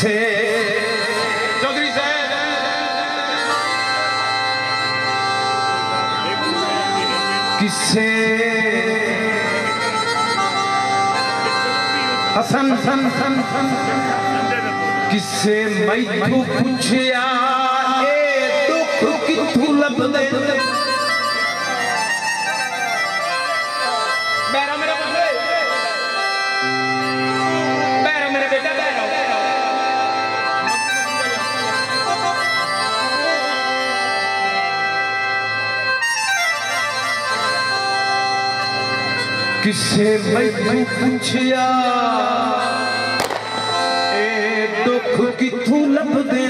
किससे चौधरी साहब किससे हसन सन सन सन किससे मैथू पूछया ए दुख किथू लभदे बैरा मेरा पुत्र बैरा मेरा बेटा बैरा किससे मैथू पूछया ए दुख किथू लभदे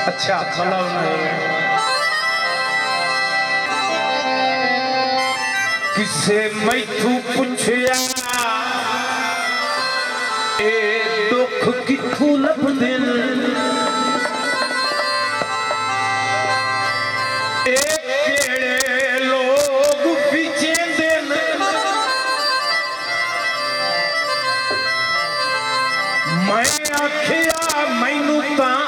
अच्छा भला किसे मैथू पूछया ए दुख किथू लभदे ए केड़े लोग विचेंदे मैं आखिया मैनू तां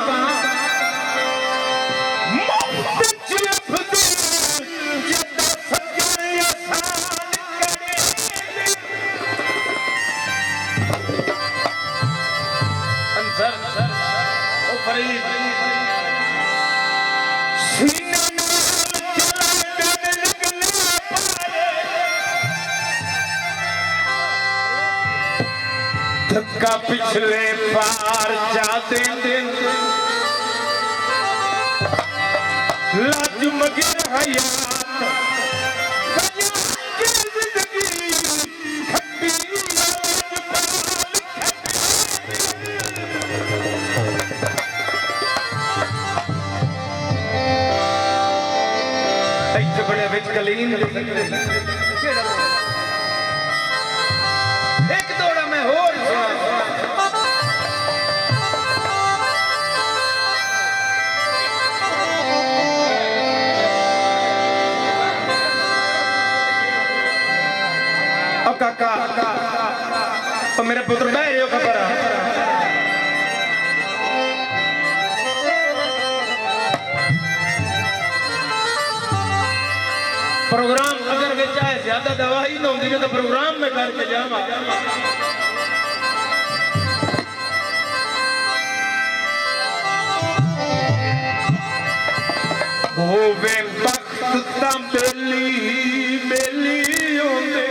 धक्का पिछले पार जाते दिन लाज मगर हयात बड़े बिच कलीन एक दौड़ा में होर काका तो मेरे पुत्र बह रहे हो खबर प्रोग्राम अगर वे चाहे ज्यादा दवाई ना होती तो प्रोग्राम में करके जावा होवे वक्त तां बेली बेली होंदे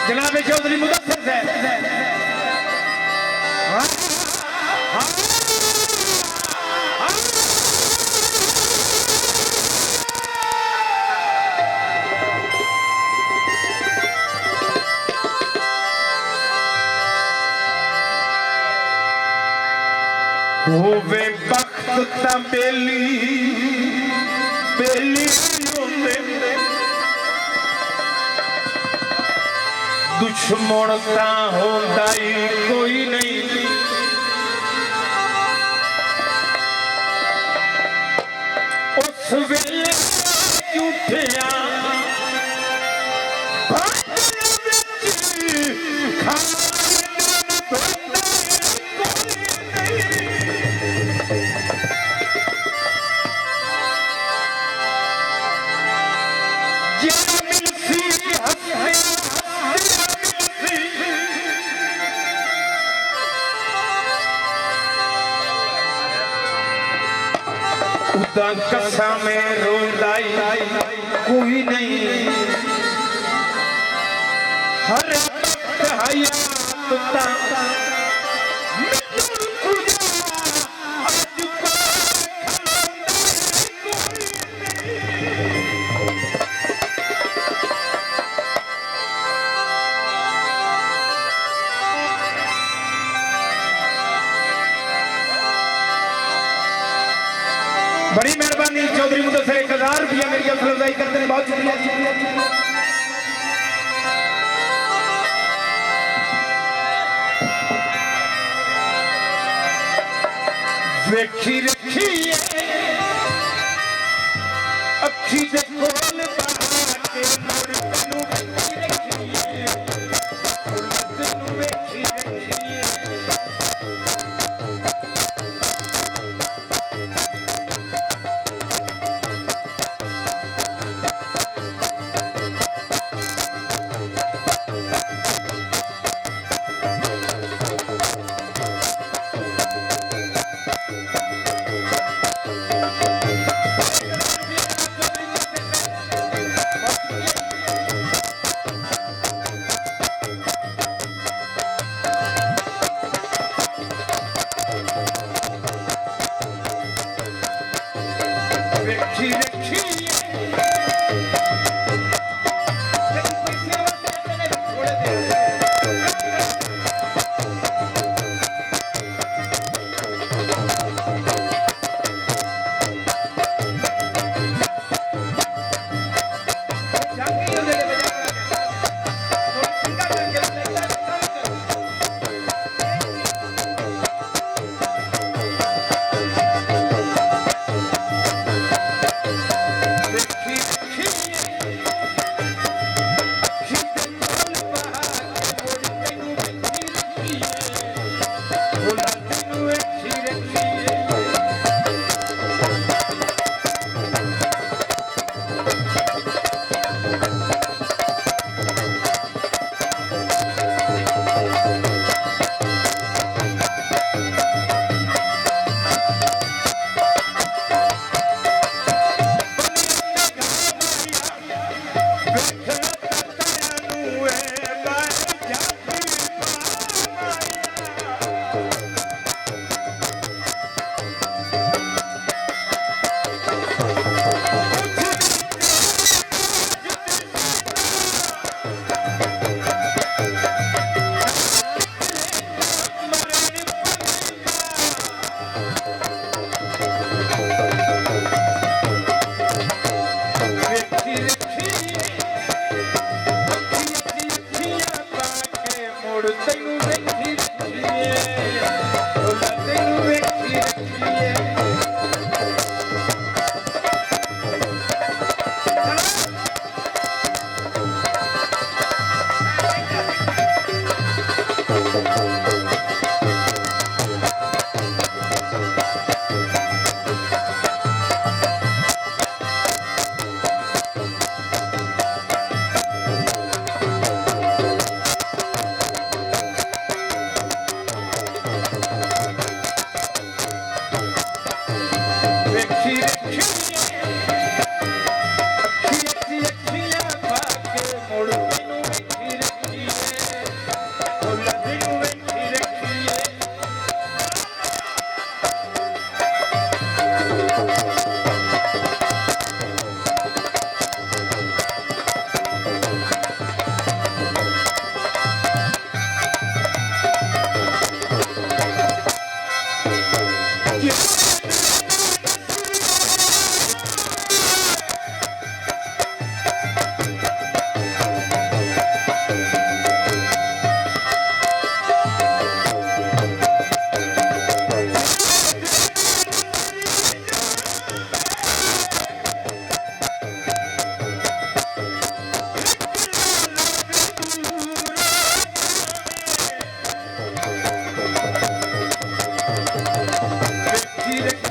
जनाब चौधरी मुदस्सिर साहब होवे वक्त तां बेली बेली होंदे दुश्मन तां होंदा ही कोई नहीं उस वेले झूठिया कसा में रोंदाई कोई नहीं हर वक्त आया तुता मिटुर पूजा आज को बड़ी मेहरबानी चौधरी मुदस्सिर 1000 रुपया मेरी अफजाई करते हैं बहुत शुक्रिया वेखी रखी अखी दे कोल बहा के मोड़ तैनू वेखी रखी तैनू वेखी रखी रखी रखी Direct